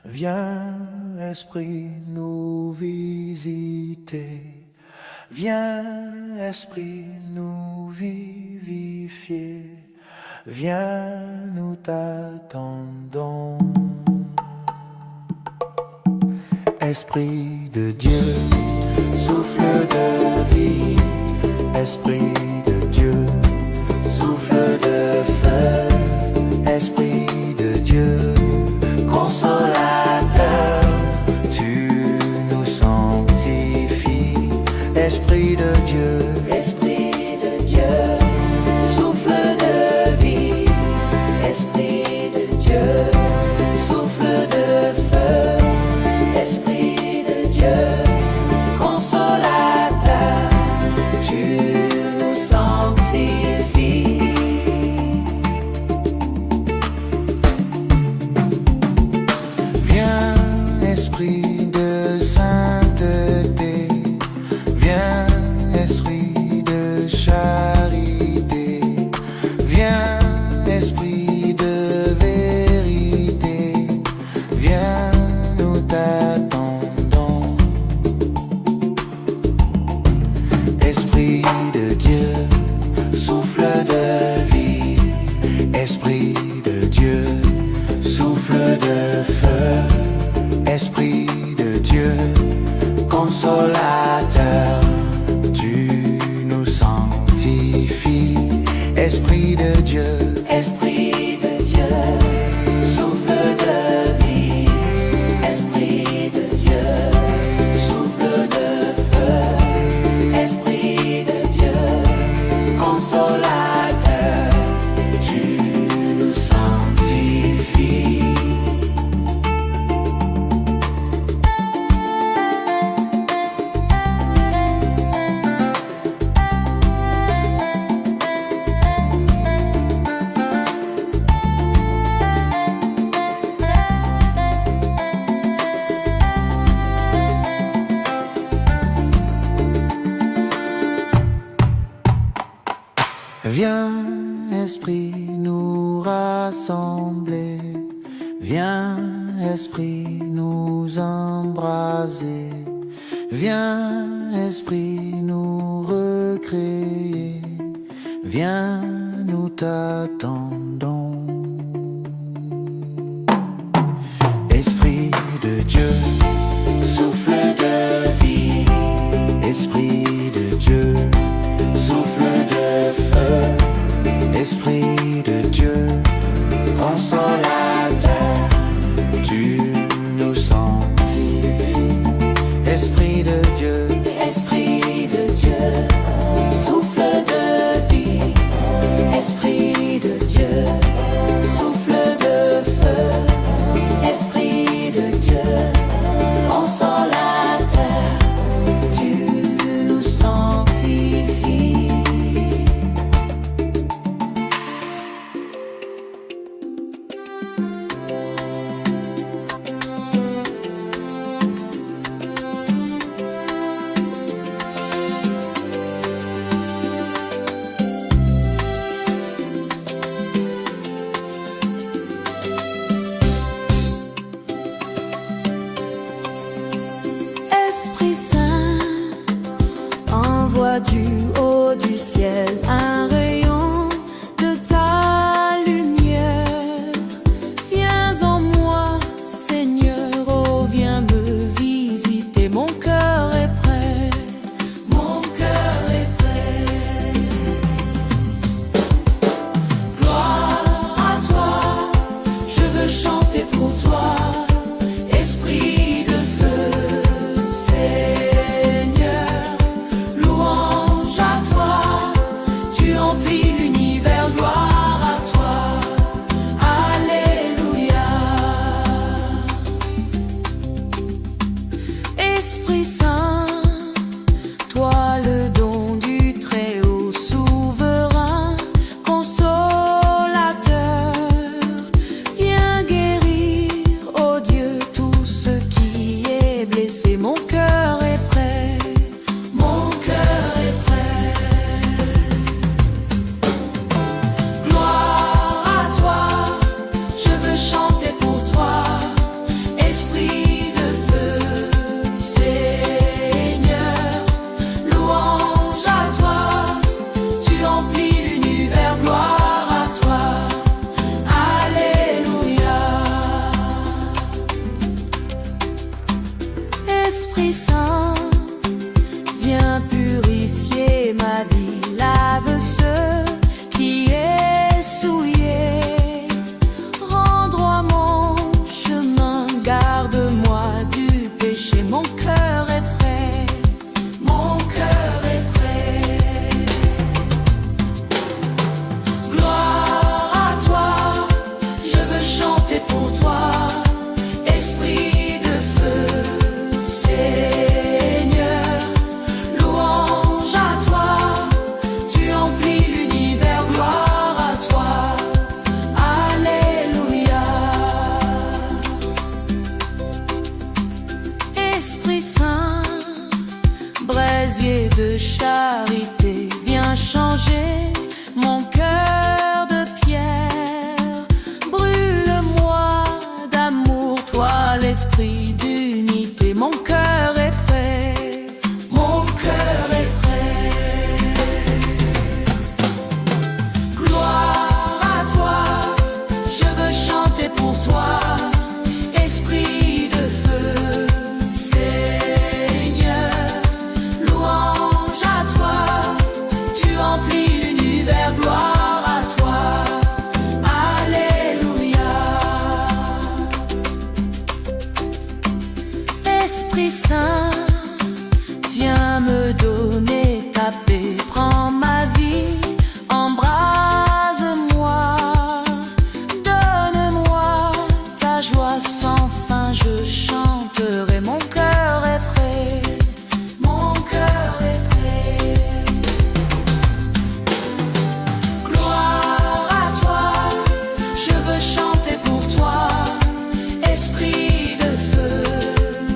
Viens, Esprit, nous visiter. Viens, Esprit, nous vivifier. Viens, nous t'attendons. Esprit de Dieu, souffle de vie. Esprit de Dieu, souffle de feu. Esprit de Dieu, consolateur, tu nous sanctifies. Esprit de Dieu, Esprit de Dieu, souffle de vie. Esprit de Dieu, souffle de feu. Esprit de Dieu, consolateur, tu nous sanctifies. viens, Esprit de sainteté. Viens, Esprit de charité. Viens, Esprit de vérité. Viens, nous t'attendons. Esprit de Dieu, souffle de vie. Esprit de Dieu, souffle de feu. Esprit de Dieu, consolateur, tu nous sanctifies. Esprit de Dieu, Esprit de Dieu, souffle de vie. Esprit de Dieu, souffle de feu. Esprit de Dieu, consolateur, tu nous sanctifies. viens, Esprit, nous rassembler. Viens, Esprit, nous embraser. Viens, Esprit, nous recréer. Viens, nous t'attendons. Esprit de Dieu, souffle de vie. Esprit de Dieu, souffle de feu. Esprit de Dieu, consolateur, tu nous sanctifies. Esprit de Dieu, Esprit de Dieu, souffle de vie. Esprit de Dieu, souffle de feu. Esprit de Dieu, consolateur, tu nous sanctifies. Esprit Saint, envoie du haut du ciel un rayon de ta lumière. Viens en moi, Seigneur, oh viens me visiter. Mon cœur est prêt, mon cœur est prêt. Gloire à toi, je veux chanter pour toi. Esprit de feu, Seigneur, louange à toi, tu emplis l'univers, gloire à toi, Alléluia. Esprit Esprit Saint, viens purifier ma vie, lave ce qui est souillé, rends droit mon chemin, garde-moi du péché, mon cœur est prêt, mon cœur est prêt. Gloire à toi, je veux chanter pour toi, Esprit de feu, Seigneur, louange à toi, tu emplis l'univers, gloire à toi, Alléluia. Esprit Saint, braisier de charité, viens changer mon cœur de pierre, brûle-moi d'amour, toi l'esprit d'unité, mon cœur est prêt, mon cœur est prêt. Gloire à toi, je veux chanter pour toi, Esprit de feu, Seigneur, louange à toi, tu emplis l'univers, gloire à toi, Alléluia. Esprit Saint, viens me donner ta paix, prends ma vie, embrase-moi, donne-moi ta joie sans fin, je chanterai, mon cœur est prêt, mon cœur est prêt. Gloire à toi, je veux chanter pour toi, Esprit de feu,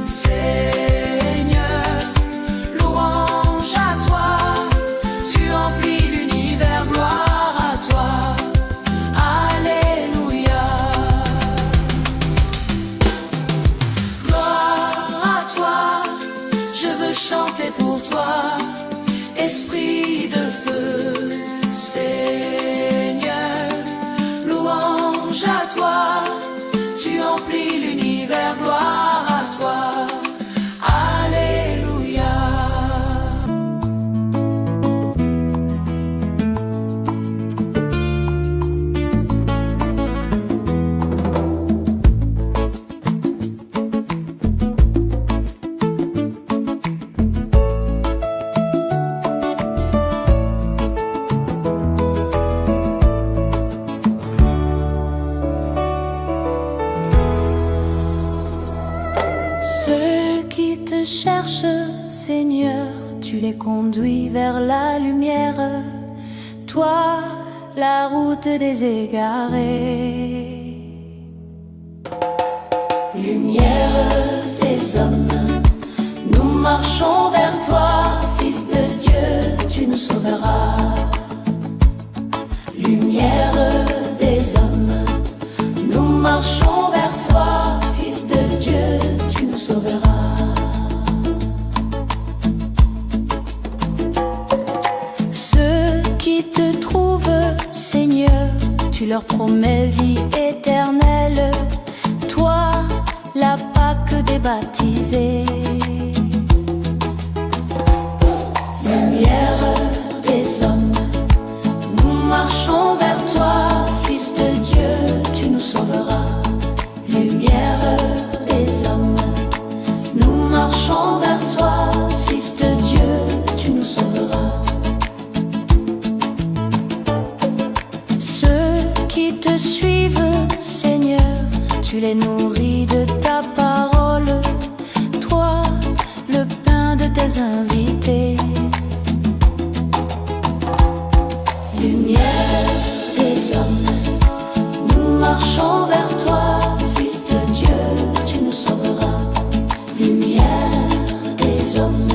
Seigneur, louange à toi, tu emplis l'univers, gloire à toi, Alléluia. Gloire à toi, je veux chanter pour toi, Esprit de feu, Seigneur, louange à toi, tu emplis l'univers, gloire à toi, Alléluia. Ceux qui te cherchent, Seigneur, tu les conduis vers la lumière, toi, la route des égarés. Lumière des hommes, nous marchons vers toi, Fils de Dieu, tu nous sauveras. Lumière des hommes, nous marchons vers toi, Fils de Dieu, tu nous sauveras. Ceux qui te trouvent, Seigneur, tu leur promets vie éternelle, toi, la Pâque des baptisés. Lumière des hommes, nous marchons vers toi, Fils de Dieu, tu nous sauveras. Lumière des hommes, nous marchons vers toi, Fils de Dieu, tu nous sauveras. Ceux qui te suivent, Seigneur, tu les nourris de ta parole, toi, le pain de tes invités. Lumière des hommes, nous marchons vers toi, Fils de Dieu, tu nous sauveras. Lumière des hommes,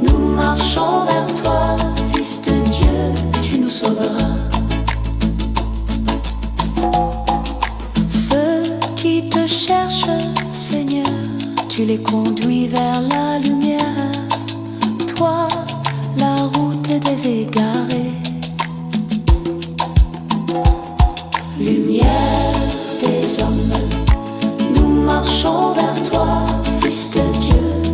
nous marchons vers toi, Fils de Dieu, tu nous sauveras. Ceux qui te cherchent, Seigneur, tu les conduis vers la lumière, toi, la route des égarés. Lumière des hommes, nous marchons vers toi, Fils de Dieu,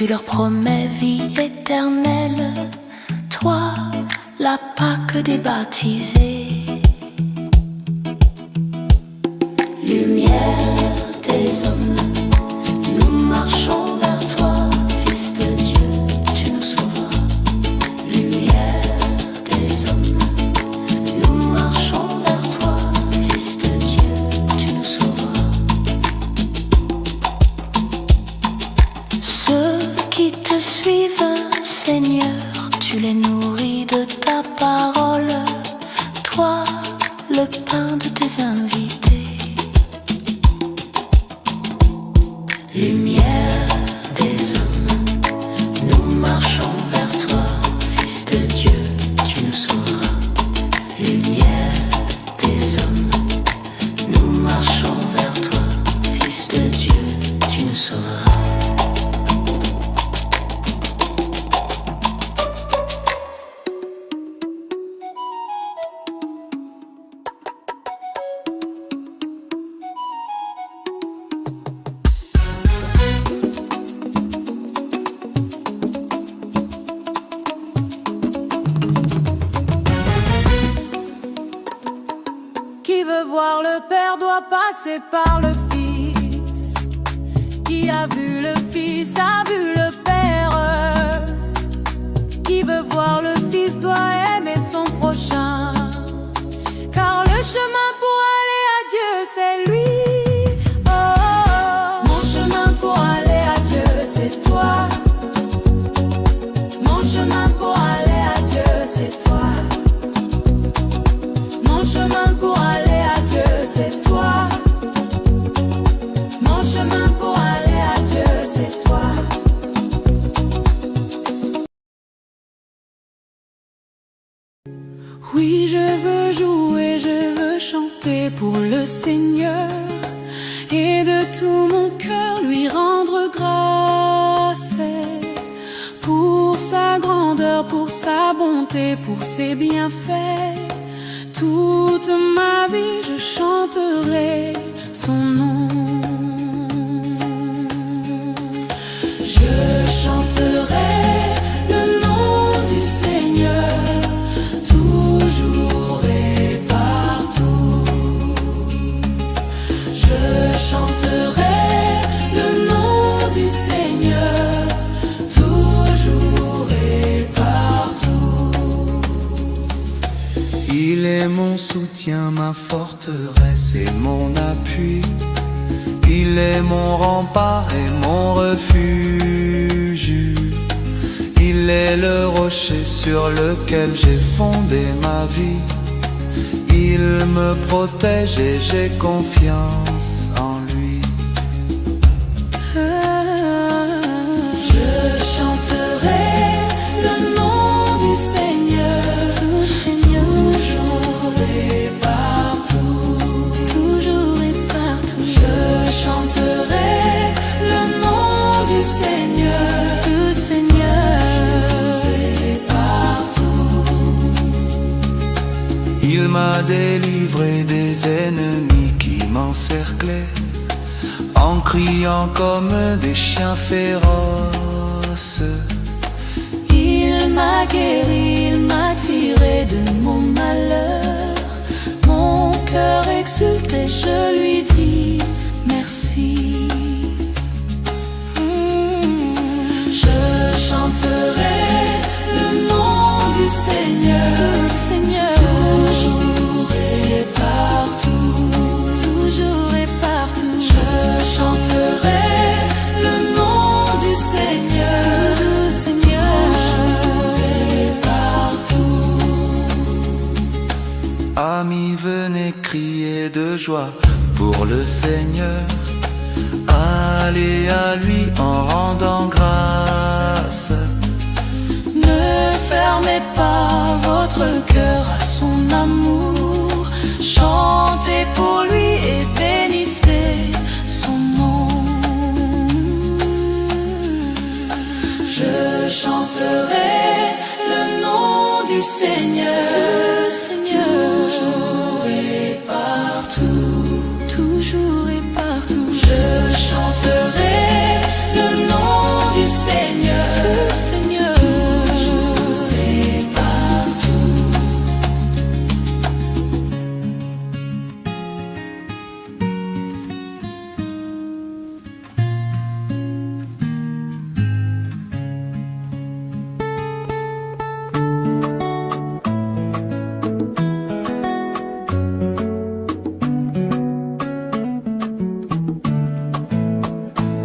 tu leur promets vie éternelle. Toi, la Pâque des baptisés, lumière des hommes, nous marchons vers toi, Fils de Dieu, tu nous sauveras. Lumière des hommes, nous marchons vers toi, Fils de Dieu, tu nous sauveras. Ceux qui te suivent, Seigneur, tu les nourris de ta parole, toi, le pain de tes invités. Lumière des hommes, nous marchons vers toi, Fils de Dieu, tu nous sauveras. Lumière des hommes, nous marchons vers toi, Fils de Dieu, tu nous sauveras. Qui veut voir le Père doit passer par le Fils. Qui a vu le Fils a vu le Père. Qui veut voir le Fils doit aimer son prochain. Car le chemin pour aller à Dieu, c'est lui. Oh, oh, oh. Mon chemin pour aller à Dieu, c'est toi. Mon chemin pour aller à Dieu, c'est toi. Mon chemin pour aller à Dieu, c'est toi. Mon chemin pour aller à Dieu, c'est toi. Oui, je veux jouer, je veux chanter pour le Seigneur et de tout mon cœur lui rendre grâce pour sa grandeur, pour sa bonté, pour ses bienfaits. Toute ma vie je chanterai son nom. Je chanterai le nom du Seigneur, toujours et partout. Je chanterai le nom du Seigneur, toujours et partout. Il est mon soutien, ma forteresse et mon appui. Il est mon rempart et mon refuge. Il est le rocher sur lequel j'ai fondé ma vie. Il me protège et j'ai confiance en lui. Je chanterai le nom du Seigneur, toujours et partout. Toujours et partout. Je chanterai le nom du Seigneur, du Seigneur, et partout. Il m'a délivré des ennemis qui m'encerclaient, en criant comme des chiens féroces. Il m'a guéri, il m'a tiré de mon malheur. Mon cœur exulté, je lui dis merci. Je chanterai le nom du Seigneur, toujours et partout. Toujours et partout. Je chanterai le nom du Seigneur, toujours et partout. Amis, venez crier de joie pour le Seigneur. Allez à lui en rendant grâce. Ne fermez pas votre cœur à son amour. Chantez pour lui et bénissez son nom. Je chanterai le nom du Seigneur, toujours et partout. Toujours et partout. Je chanterai le nom du Seigneur.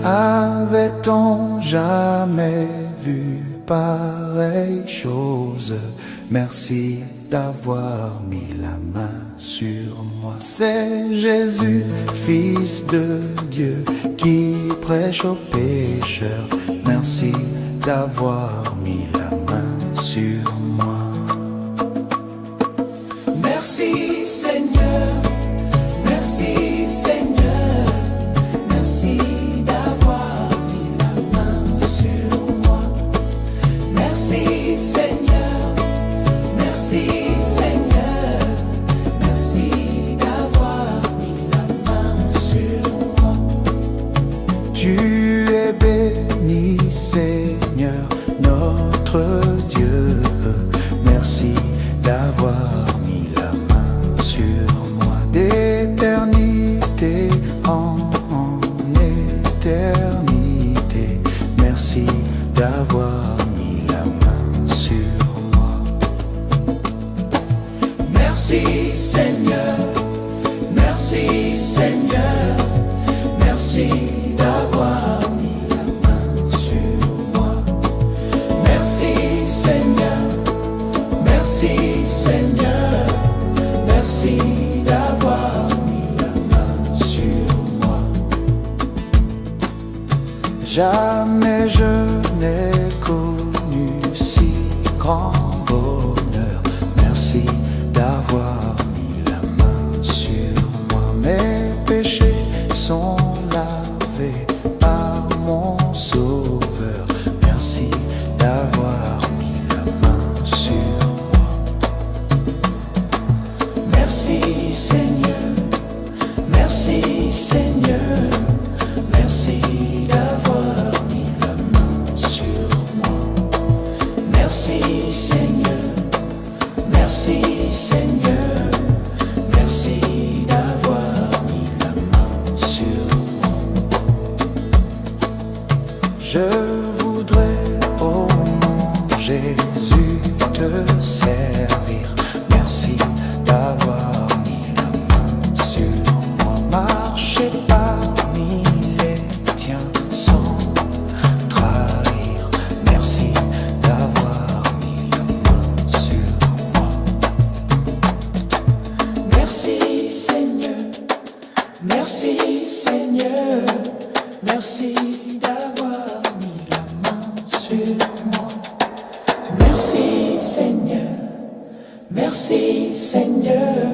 Avait-on jamais vu pareille chose? Merci d'avoir mis la main sur moi. C'est Jésus, Fils de Dieu, qui prêche aux pécheurs. Merci d'avoir mis la main sur moi. Merci Seigneur, merci Seigneur, merci d'avoir mis la main sur moi. Merci Seigneur, merci Seigneur, merci d'avoir mis la main sur moi. Tu es béni Seigneur, notre Dieu. Merci d'avoir mis la main sur moi. D'éternité en éternité, merci d'avoir mis la main sur moi. Merci Seigneur, merci Seigneur, merci d'avoir mis la main sur moi. Merci Seigneur, merci Seigneur, merci d'avoir mis la main sur moi. Jamais je n'ai connu si grand bonheur. Merci d'avoir mis la main sur moi. Mes péchés sont lavés par mon Sauveur. Merci d'avoir mis la main sur moi. Merci Seigneur, merci Seigneur, merci d'avoir mis la main sur moi. Merci Seigneur, merci Seigneur, merci d'avoir mis la main sur moi. Je voudrais, oh mon Jésus, te servir. Merci d'avoir mis la main sur moi. Marcher parmi les tiens sans trahir. Merci d'avoir mis la main sur moi. Merci Seigneur, merci Seigneur, merci d'avoir mis la main sur moi. Merci Seigneur, merci Seigneur,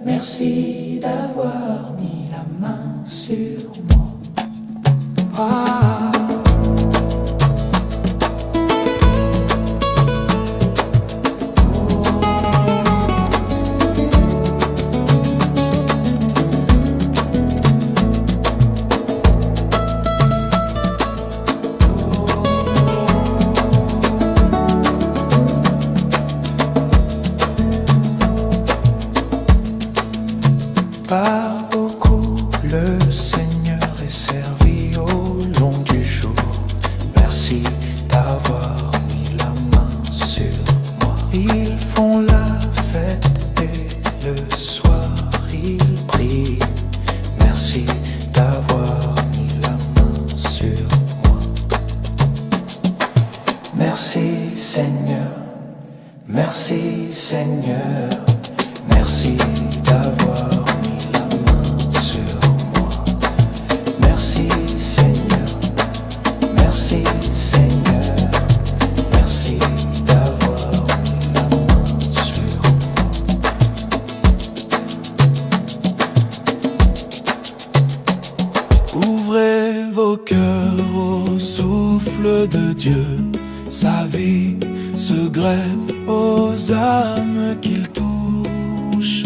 merci d'avoir mis la main sur moi. Ah. Par beaucoup, le Seigneur est servi au long du jour. Merci d'avoir mis la main sur moi. Ils font la fête et le soir ils prient. Merci d'avoir mis la main sur moi. Merci Seigneur, merci Seigneur, merci d'avoir mis la main sur moi. Merci Seigneur, merci Seigneur, merci d'avoir mis la main sur moi. Ouvrez vos cœurs au souffle de Dieu. Sa vie se greffe aux âmes qu'il touche.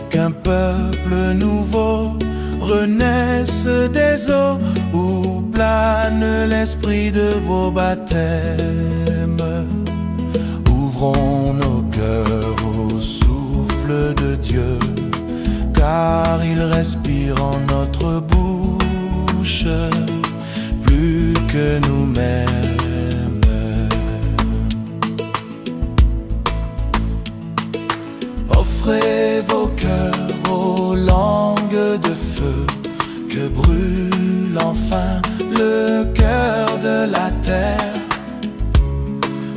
Qu'un peuple nouveau renaisse des eaux où plane l'esprit de vos baptêmes. Ouvrons nos cœurs au souffle de Dieu, car il respire en notre bouche plus que nous-mêmes. Offrez vos cœurs aux langues de feu que brûle enfin le cœur de la terre.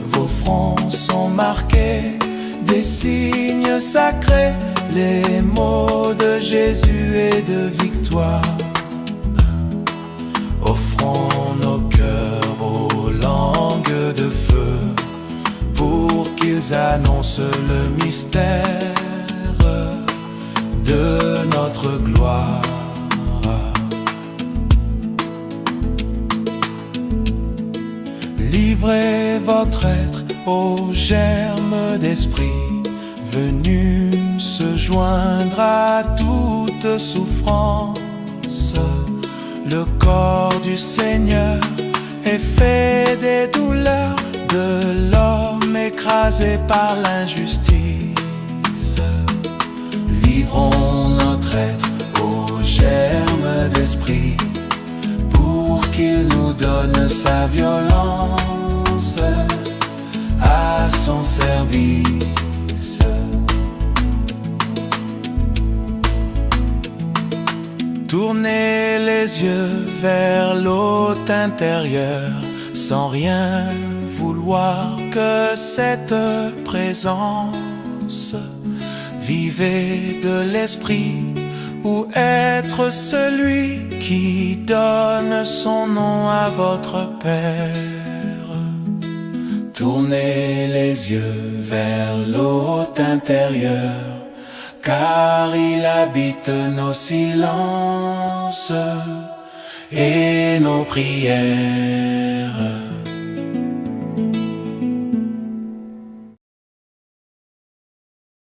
Vos fronts sont marqués des signes sacrés, les mots de Jésus et de victoire. Offrons nos cœurs aux langues de feu pour qu'ils annoncent le mystère de notre gloire. Livrez votre être au germe d'esprit, venu se joindre à toute souffrance. Le corps du Seigneur est fait des douleurs de l'homme écrasé par l'injustice. Livrons notre être au germe d'esprit pour qu'il nous donne sa violence à son service. Tournez les yeux vers l'hôte intérieur, sans rien vouloir que cette présence. Vivez de l'esprit ou être celui qui donne son nom à votre Père. Tournez les yeux vers l'hôte intérieur, car il habite nos silences et nos prières.